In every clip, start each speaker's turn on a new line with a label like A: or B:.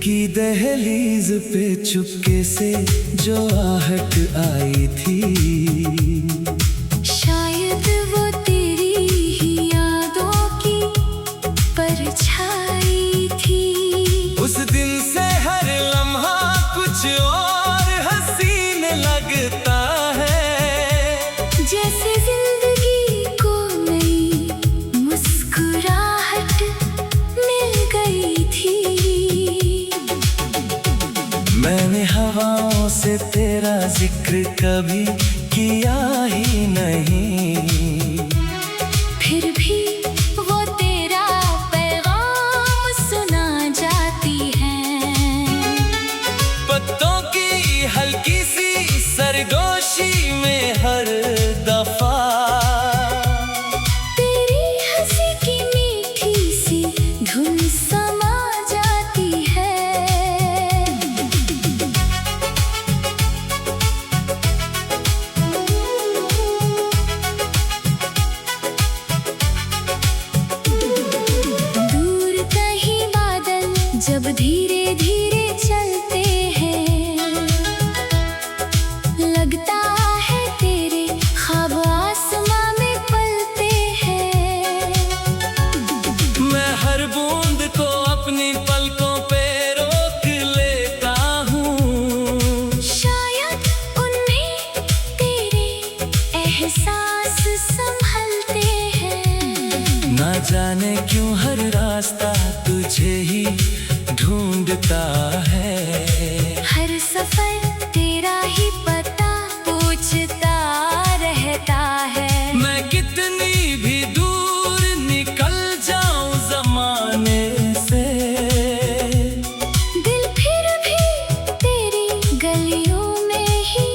A: की दहलीज पे चुपके से जो आहट आई थी,
B: शायद वो तेरी ही यादों की परछाई थी।
A: उस दिन से हर लम्हा कुछ और हसीन लगता है,
B: जैसे जिंदगी को नई मुस्कुराहट मिल गई थी।
A: मैंने हवाओं से तेरा जिक्र कभी किया ही नहीं,
B: फिर भी वो तेरा पैगाम सुना जाती है।
A: पत्तों की हल्की सी सरगोशी में हर दफा
B: तेरी हंसी की मीठी सी धुन समा जाती है। जब धीरे धीरे चलते हैं, लगता है तेरे ख्वाब आसमां में पलते हैं।
A: मैं हर बूंद को अपनी पलकों पे रोक लेता हूँ,
B: शायद उन्हें तेरे एहसास संभलते हैं।
A: ना जाने क्यों हर रास्ता तुझे ही ढूंढता है,
B: हर सफर तेरा ही पता पूछता रहता है।
A: मैं कितनी भी दूर निकल जाऊं जमाने से,
B: दिल फिर भी तेरी गलियों में ही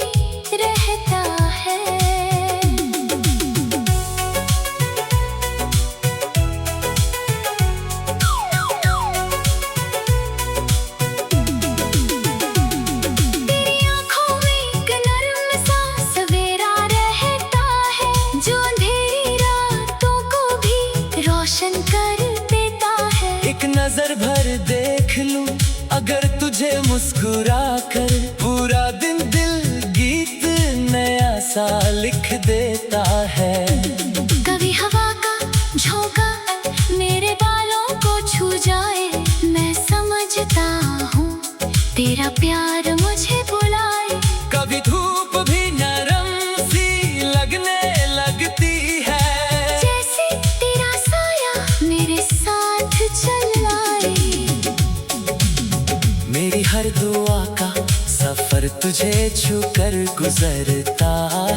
B: रहता है।
A: एक नजर भर देख लूं अगर तुझे मुस्कुरा कर, पूरा दिन दिल गीत नया सा लिख देता है।
B: कभी हवा का झोंका मेरे बालों को छू जाए, मैं समझता हूँ तेरा प्यार मुझे बुलाए।
A: कभी धूप भी नरम सी लगने लगती है,
B: जैसे तेरा साया मेरे साथ चल आए।
A: मेरी हर दुआ का सफर तुझे छूकर गुजरता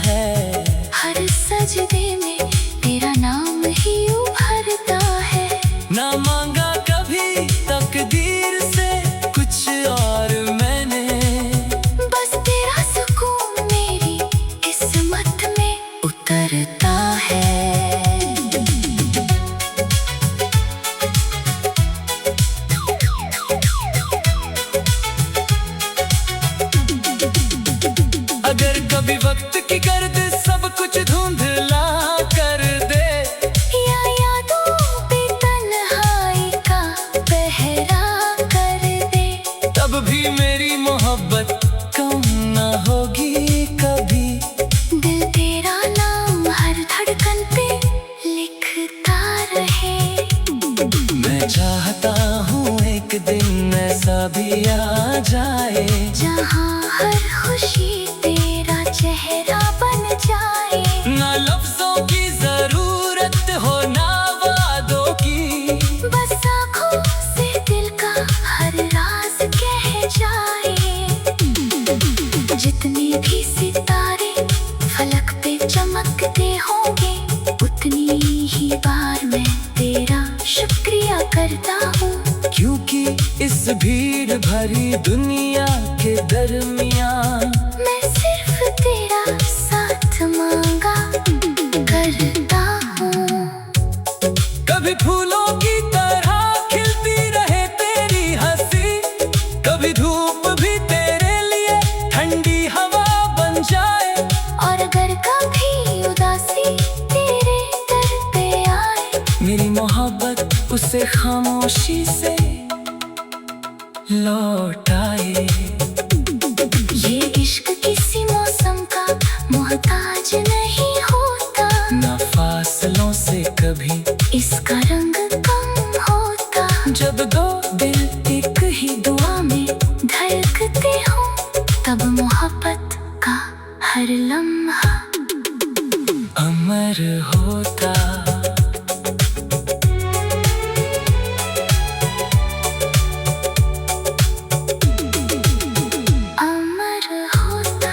A: है,
B: हर सजदे में तेरा नाम ही उभरता है।
A: ना मांगा कभी तकदीर से कुछ और मैंने,
B: बस तेरा सुकून मेरी किस्मत में उतरता है।
A: अगर कभी वक्त की गर्द सब कुछ धुंधला कर दे,
B: या यादों पे तन्हाई का पहरा कर दे,
A: तब भी मेरी मोहब्बत कम न होगी कभी।
B: दिल तेरा नाम हर धड़कन पे लिखता रहे।
A: मैं चाहता हूँ एक दिन ऐसा भी आ जाए,
B: जहाँ हर खुशी तेरा चेहरा बन जाए।
A: ना लफ्जों की जरूरत हो ना वादों की,
B: बस आँखों से दिल का हर राज कह जाए। जितने भी सितारे फलक पे चमकते होंगे, उतनी ही बार मैं तेरा शुक्रिया करता हूँ,
A: क्योंकि इस भीड़ भरी दुनिया के दरमियान।
B: मैं सिर्फ तेरा साथ मांगा करता हूँ।
A: कभी फूलों की तरह खिलती रहे तेरी हंसी, कभी धूप भी तेरे लिए ठंडी हवा बन जाए।
B: और अगर कभी उदासी तेरे दर पे आए,
A: मेरी मोहब्बत उसे खामोशी से लौट आए।
B: ये इश्क किसी मौसम का मोहताज नहीं होता,
A: ना फासलों से कभी
B: इसका रंग कम होता।
A: जब दो दिल एक ही
B: दुआ में धड़कते हो, तब मोहब्बत का हर लम्हा
A: अमर होता।
B: अमर होता।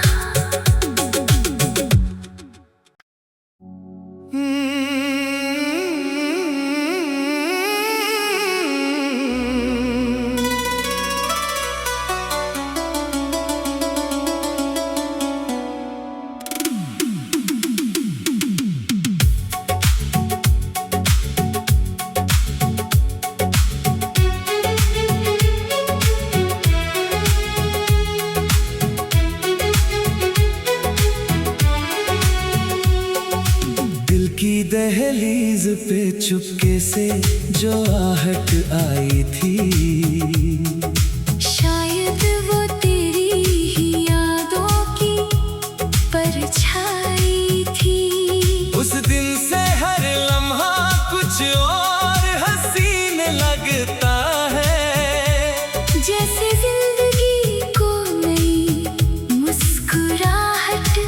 A: दिल की दहलीज पे चुपके से जो आहट आई थी,
B: शायद वो तेरी ही यादों की परछाई थी।
A: उस दिन से हर लम्हा कुछ और हसीन लगता है।
B: जैसे जिंदगी को नई मुस्कुराहट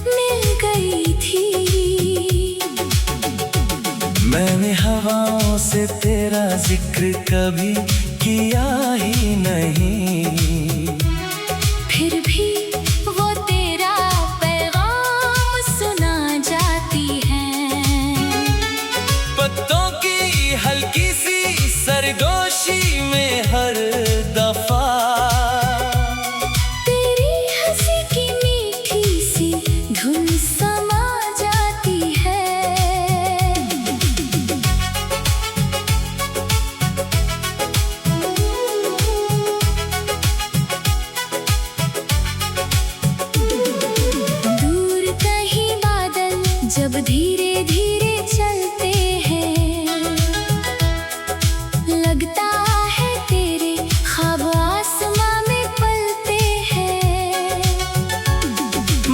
B: मिल गई थी।
A: मैंने हवाओं से तेरा जिक्र कभी किया ही नहीं,
B: फिर भी वो तेरा पैगाम सुना जाती है।
A: पत्तों की हल्की सी सरगोशी में हर दफा
B: तेरी हंसी की मीठी सी धुन समा जाती है। दूर कहीं बादल जब धीरे धीरे चलते हैं, लगता है तेरे ख्वाब आसमां में पलते हैं।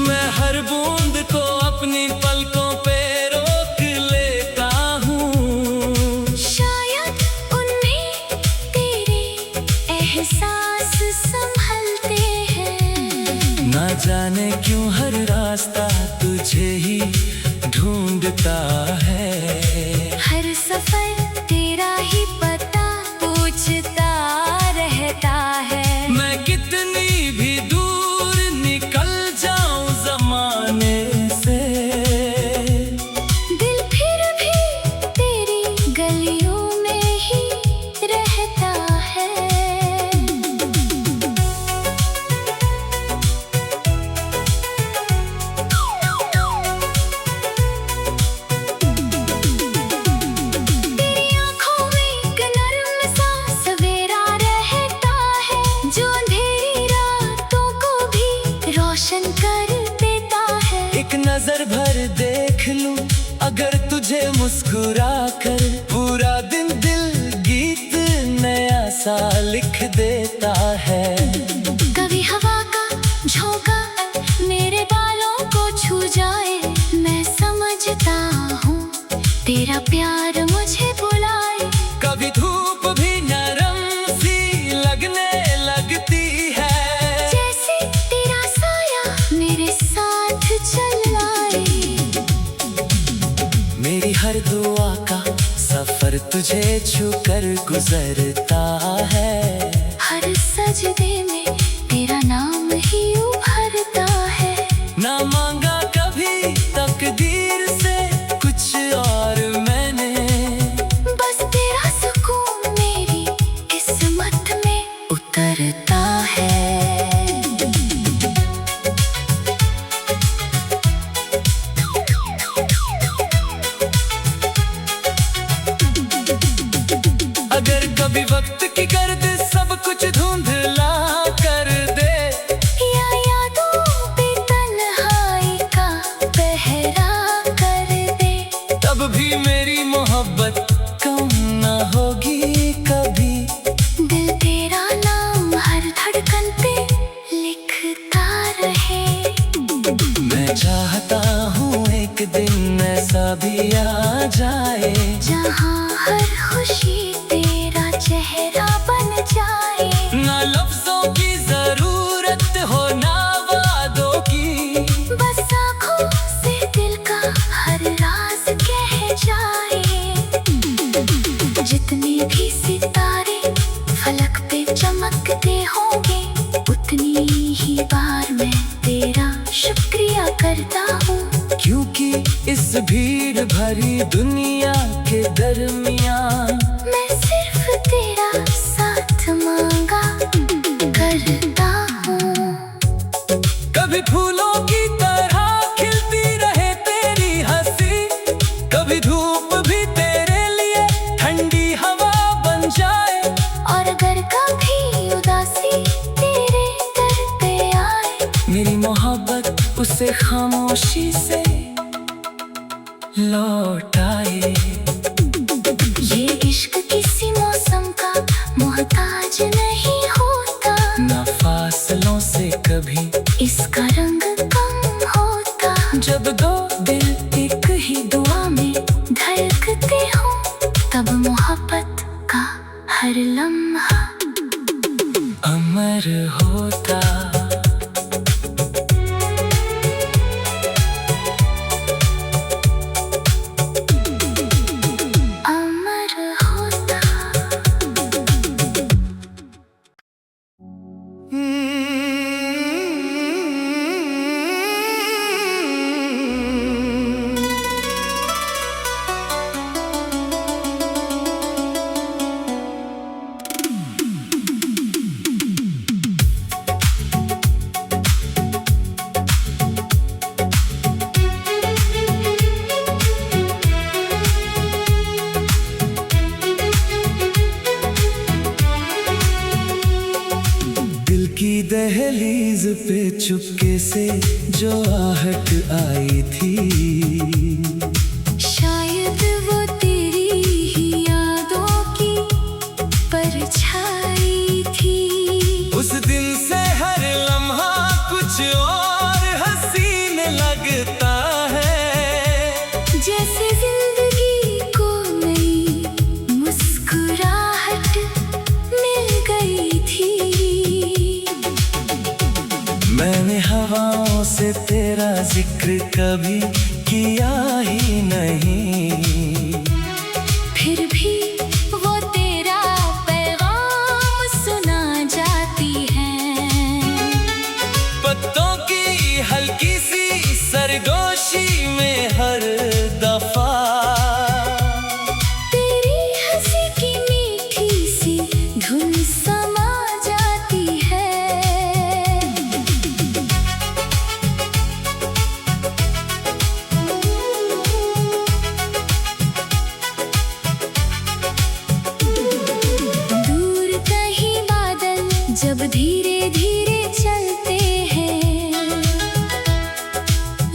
A: मैं हर बूंद को अपनी पलकों पे रोक लेता हूँ।
B: शायद उनमें तेरे एहसास संभलते हैं।
A: ना जाने क्यों हर रास्ता तुझे ही ढूंढता है।
B: हर सफर तेरा ही पता पूछता रहता है।
A: मैं कितनी भी दूर निकल जाऊं जमाने से,
B: दिल फिर भी तेरी गलियों में ही रहता है। तेरी आँखों में एक नर्म सा सवेरा रहता है, जो अंधेरी रातों को भी रोशन कर देता है।
A: एक नजर भर देख लूं अगर तुझे मुस्कुरा कर, पूरा दिन दिल गीत नया सा लिख देता है।
B: कभी हवा का झोंका मेरे बालों को छू जाए, मैं समझता हूँ तेरा प्यार मुझे बुलाए।
A: कभी धूप भी नरम सी लगने लगती है,
B: जैसे तेरा साया मेरे साथ चल आए।
A: मेरी हर दुआ का सफर तुझे छूकर गुजरता है।
B: हर सजदे में तेरा नाम ही उभरता है।
A: ना मांगा कभी तकदीर से कुछ और मैंने,
B: बस तेरा सुकून मेरी किस्मत साथ में उतरता है।
A: अगर कभी वक्त की गर्द सब कुछ धुंधला कर दे,
B: या यादों पे तन्हाई का पहरा कर दे,
A: तब भी मेरी मोहब्बत कम ना होगी कभी।
B: दिल तेरा नाम हर धड़कन पे लिखता रहे।
A: मैं चाहता हूँ एक दिन ऐसा भी आ जाए,
B: जहाँ हर खुशी तेरा चेहरा बन जाए।
A: ना लफ्जों की जरूरत हो ना वादों की,
B: बस आँखों से दिल का हर राज कह जाए। जितने भी सितारे फलक पे चमकते होंगे, उतनी ही बार मैं तेरा शुक्रिया करता हूँ।
A: क्योंकि इस भीड़ भरी दुनिया के दरमियान
B: मैं सिर्फ तेरा साथ मांगा करता हूँ।
A: कभी फूलों की तरह खिलती रहे तेरी हंसी, कभी धूप भी तेरे लिए ठंडी हवा बन जाए।
B: और अगर कभी उदासी तेरे दर पे आए,
A: मेरी मोहब्बत उसे खामोशी से लौट आए।
B: ये इश्क किसी मौसम का मोहताज नहीं होता,
A: ना फासलों से कभी
B: इसका रंग कम होता।
A: जब दो दिल एक ही
B: दुआ में धड़कते हो, तब मोहब्बत का हर लम्हा
A: अमर होता।
B: अमर होता।
A: दिल की दहलीज पे चुपके से जो आहट आई थी,
B: शायद वो तेरी ही यादों की परछाई थी।
A: उस दिन से हर लम्हा कुछ और हसीन लगता है।
B: जैसे जिंदगी को नई मुस्कुराहट मिल गई थी।
A: मैंने हवाओं से तेरा जिक्र कभी किया ही नहीं,
B: फिर भी वो तेरा पैगाम सुना जाती है।
A: पत्तों की हल्की सी सरगोशी में हर दफा
B: तेरी हंसी की मीठी सी धुन समा जाती है। दूर कहीं बादल जब धीरे धीरे चलते हैं,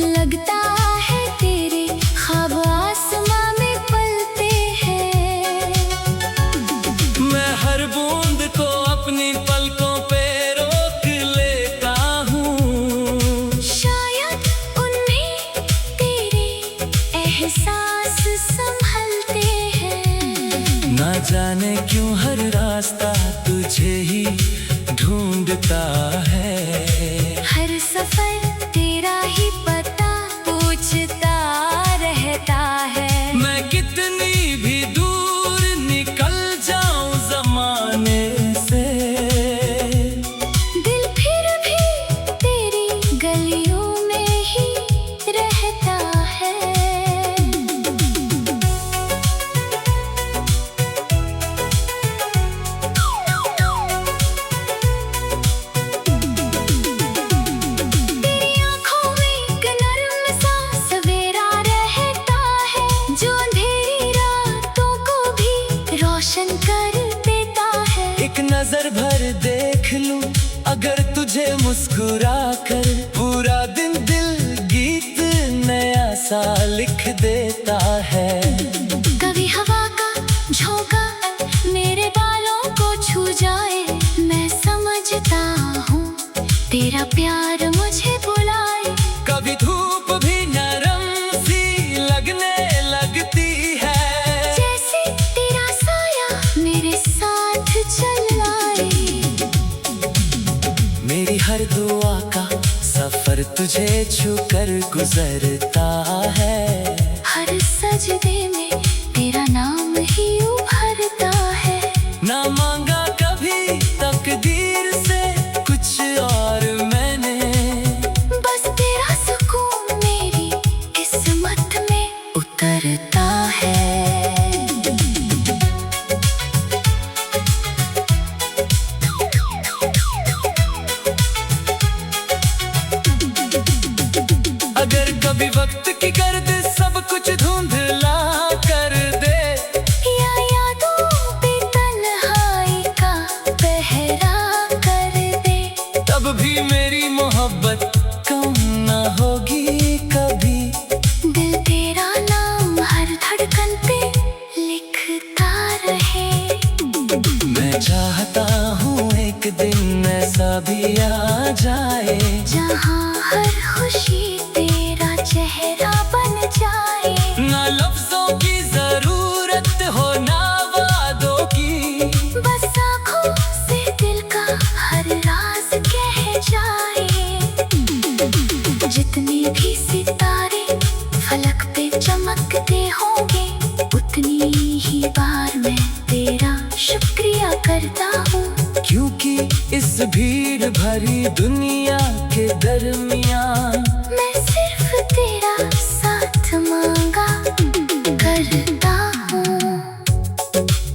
B: लगता है तेरे ख्वाब आसमां में पलते हैं।
A: मैं हर बूंद को अपनी पलकों पे रोक लेता हूँ।
B: शायद उनमें तेरे एहसास संभलते हैं।
A: ना जाने क्यों हर रास्ता तुझे ही ढूंढता है।
B: हर सफर तेरा ही पता पूछता रहता है।
A: मैं कितनी भी दूर निकल जाऊं जमाने से,
B: दिल फिर भी तेरी गलियों में ही रहता है।
A: नजर भर देख लूं अगर तुझे मुस्कुरा कर, पूरा दिन दिल गीत नया सा लिख देता है।
B: कभी हवा का झोंका मेरे बालों को छू जाए, मैं समझता हूँ तेरा प्यार मुझे बुलाए।
A: कभी धूप भी नरम सी लगने लगती है,
B: जैसे तेरा साया मेरे साथ चल आए।
A: मेरी हर दुआ का सफर तुझे छूकर गुजरता है।
B: हर सजदे में तेरा नाम ही उभरता है।
A: ना मांगा कभी तकदीर से कुछ और मैंने,
B: बस तेरा सुकून मेरी किस्मत में उतरता है।
A: अगर कभी वक्त की गर्द सब कुछ धुंधला कर दे,
B: या यादों पे तन्हाई का पहरा कर दे,
A: तब भी मेरी मोहब्बत कम न होगी कभी।
B: दिल तेरा नाम हर धड़कन पे लिखता रहे।
A: मैं चाहता हूँ एक दिन ऐसा भी आ जाए,
B: जहाँ हर खुशी तेरा चेहरा बन जाए।
A: ना लफ्जों की जरूरत हो ना वादों की,
B: बस आँखों से दिल का हर राज कह जाए। जितने भी सितारे फलक पे चमकते होंगे, उतनी ही बार मैं तेरा शुक्रिया करता हूँ।
A: क्योंकि इस भीड़ भरी दुनिया के दरमियान
B: मैं सिर्फ तेरा साथ मांगा करता हूँ।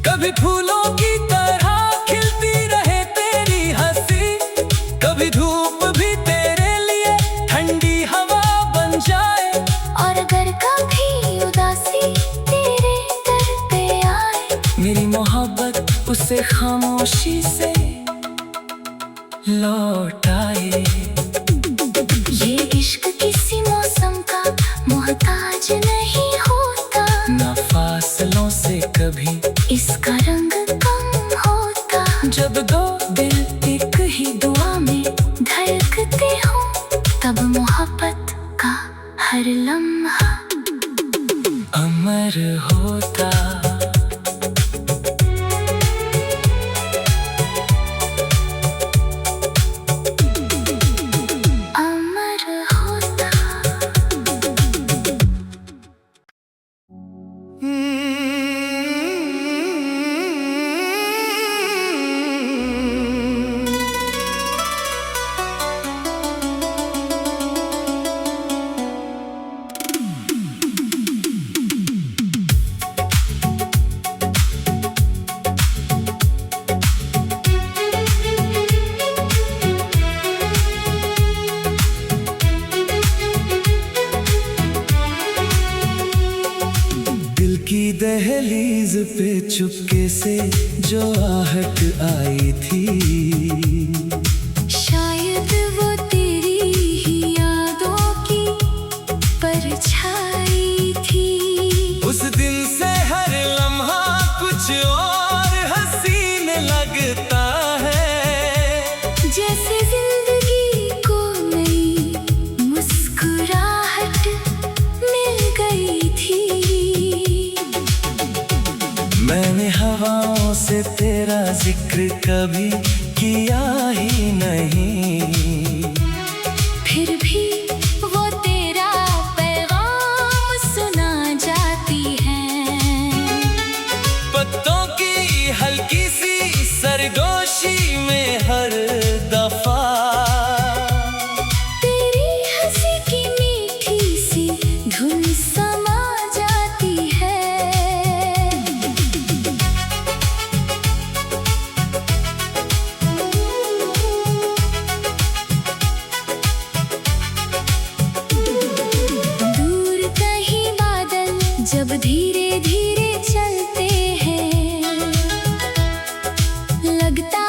A: कभी फूलों की तरह खिलती रहे तेरी हंसी, कभी धूप भी तेरे लिए ठंडी हवा बन जाए।
B: और अगर कभी उदासी तेरे दर पे आए,
A: मेरी मोहब्बत उसे खामोशी से लौट आए।
B: ये इश्क किसी मौसम का मोहताज नहीं होता,
A: ना फासलों से कभी
B: इसका रंग कम होता।
A: जब दो दिल एक ही
B: दुआ में धड़कते हो, तब मोहब्बत का हर लम्हा
A: अमर होता।
B: अमर होता।
A: दिल की दहलीज पे चुपके से जो आहट आई थी,
B: शायद वो तेरी ही यादों की परछाई थी।
A: उस दिन से हर लम्हा कुछ और हसीन लगता है।
B: जैसे जिंदगी को नई मुस्कुराहट मिल गई थी।
A: मैंने हवाओं से तेरा जिक्र कभी किया ही नहीं,
B: फिर भी वो तेरा पैगाम सुना जाती है।
A: पत्तों की हल्की सी सरगोशी में हर दफा
B: तेरी हंसी की मीठी सी धुन समा जाती है। जब धीरे धीरे चलते हैं, लगता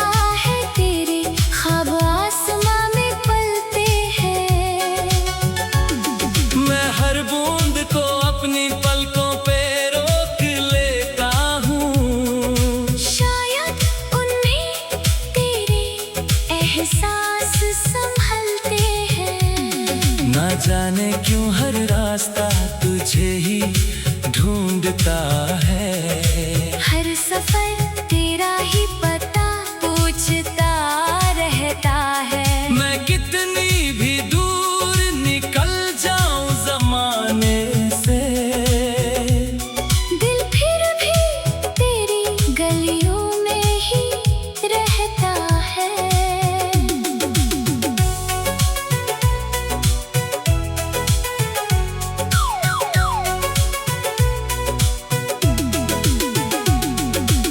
B: एहसास संभलते हैं।
A: ना जाने क्यों हर रास्ता तुझे ही ढूंढता है।
B: हर सफर तेरा ही पता पूछता रहता है।
A: मैं कितनी भी दूर निकल जाऊं जमाने से,
B: दिल फिर भी तेरी गलियों में ही रहता है।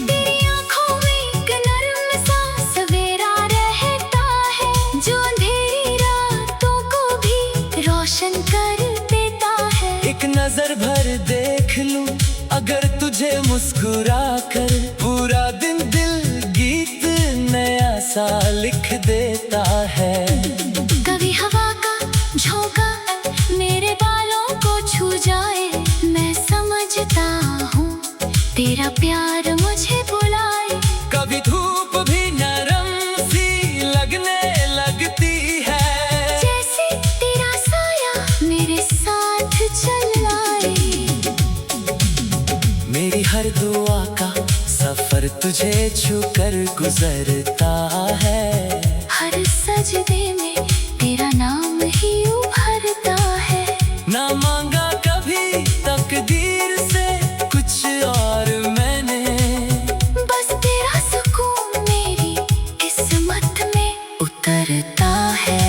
B: तेरी आँखों में एक नर्म सा सवेरा रहता है, जो अंधेरी रातों को भी रोशन कर देता है।
A: एक नजर भर देख लूं अगर तुझे मुस्कुरा कर, पूरा दिन दिल गीत नया सा लिख देता है।
B: कभी हवा का झोंका मेरे बालों को छू जाए, मैं समझता हूँ तेरा प्यार मुझे बुलाए।
A: कभी धूप भी नरम सी लगने लगती है,
B: जैसे तेरा साया मेरे साथ चल आए।
A: मेरी हर दुआ का सफर तुझे छूकर गुजरता है।
B: हर सजदे में तेरा नाम ही उभरता है।
A: ना मांगा कभी तकदीर से कुछ और मैंने,
B: बस तेरा सुकून मेरी किस्मत में उतरता है।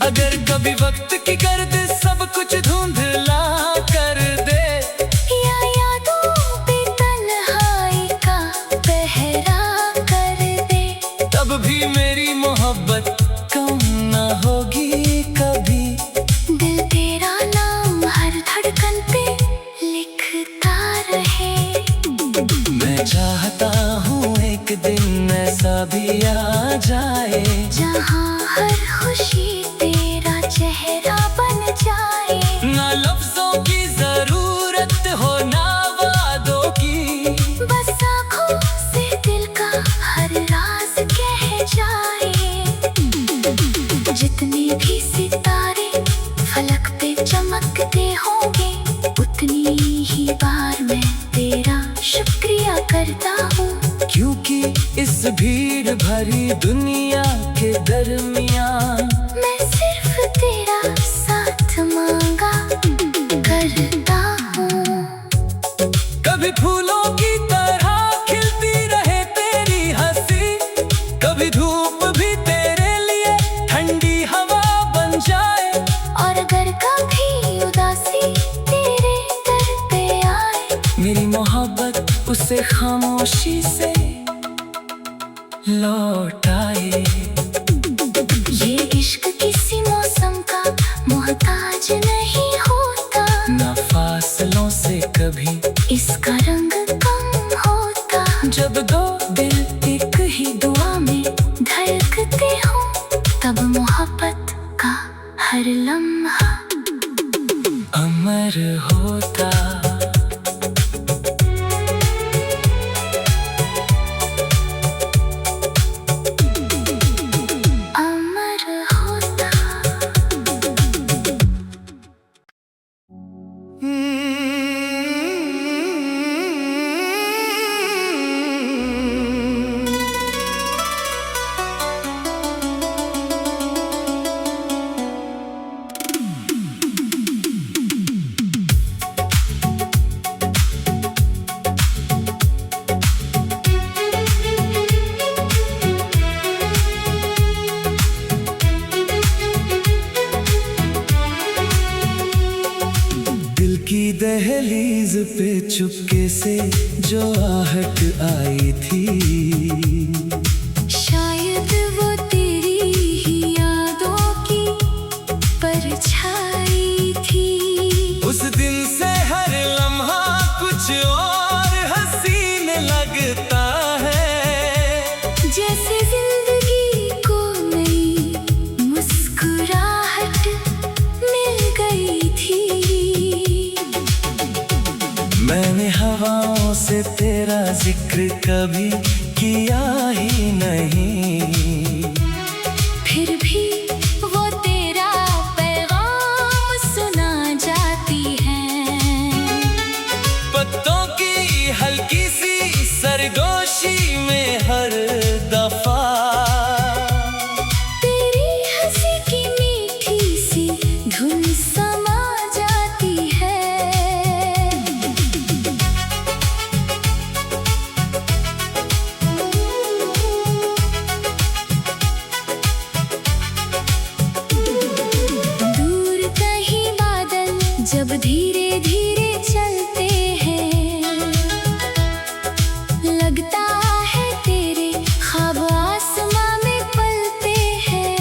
A: अगर कभी वक्त की गर्द सब कुछ धुंधला कर दे,
B: या यादों पे तन्हाई का पहरा कर दे,
A: तब भी मेरी मोहब्बत कम ना होगी कभी।
B: दिल तेरा नाम हर धड़कन पे लिखता रहे।
A: मैं चाहता हूँ एक दिन ऐसा भी आ जाए,
B: जहाँ हर खुशी तेरा चेहरा बन जाए।
A: ना लफ्जों की जरूरत हो ना वादों की,
B: बस आँखों से दिल का हर राज कह जाए। जितने भी सितारे फलक पे चमकते होंगे, उतनी ही बार मैं तेरा शुक्रिया करता हूँ।
A: क्योंकि इस भीड़ भरी दुनिया के दरमियान
B: मैं सिर्फ तेरा साथ मांगा करता हूँ।
A: कभी फूलों की तरह खिलती रहे तेरी हंसी, कभी धूप भी तेरे लिए ठंडी हवा बन जाए।
B: और अगर कभी उदासी तेरे दर पे आए,
A: मेरी मोहब्बत उसे खामोशी से लौट आए।
B: ये इश्क किसी मौसम का मोहताज नहीं होता,
A: ना फासलों से कभी
B: इसका रंग कम होता।
A: जब दो दिल एक ही दुआ में
B: धड़कते हो, तब मोहब्बत का हर लम्हा
A: अमर होता।
B: अमर होता।
A: दहलीज पे चुपके से जो आहट आई थी,
B: शायद वो तेरी ही यादों की परछाई थी।
A: उस दिन से हर लम्हा कुछ और हसीन लगता है,
B: जैसे जिंदगी को नई मुस्कुराहट मिल गई थी।
A: हवाओं से तेरा जिक्र कभी किया ही नहीं,
B: फिर भी वो तेरा पैगाम सुना जाती है।
A: पत्तों की हल्की सी सरगोशी में हर दफा
B: तेरी हंसी की मीठी सी धुन समा जाती है। दूर कहीं बादल जब धीरे धीरे चलते हैं, लगता है तेरे ख्वाब आसमां में पलते हैं।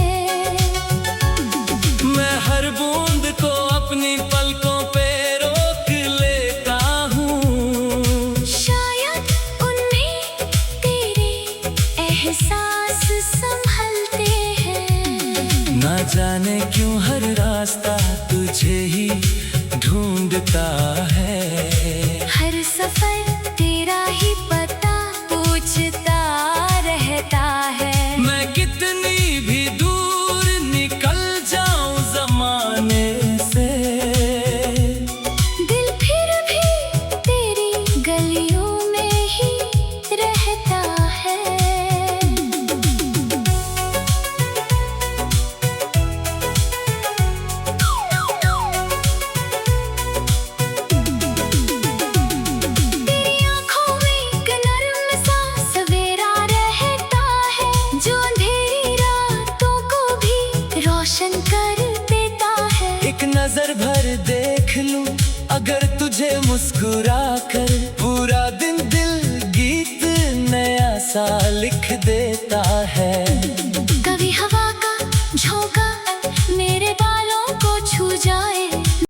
A: मैं हर बूंद को अपनी पलकों पे रोक लेता हूँ,
B: शायद उनमें तेरे एहसास संभलते हैं।
A: ना जाने क्यों हर रास्ता तुझे ही ढूंढता है,
B: हर सफर तेरा ही पता पूछता रहता है।
A: मैं कितनी भी दूर निकल जाऊं जमाने से,
B: दिल फिर भी तेरी गलियों में ही रहता है। तेरी आँखों में एक नर्म सा सवेरा रहता है, जो अंधेरी रातों को भी रोशन कर देता है।
A: एक नजर भर देख लूं अगर तुझे मुस्कुरा कर, पूरा दिन दिल गीत नया सा लिख देता है।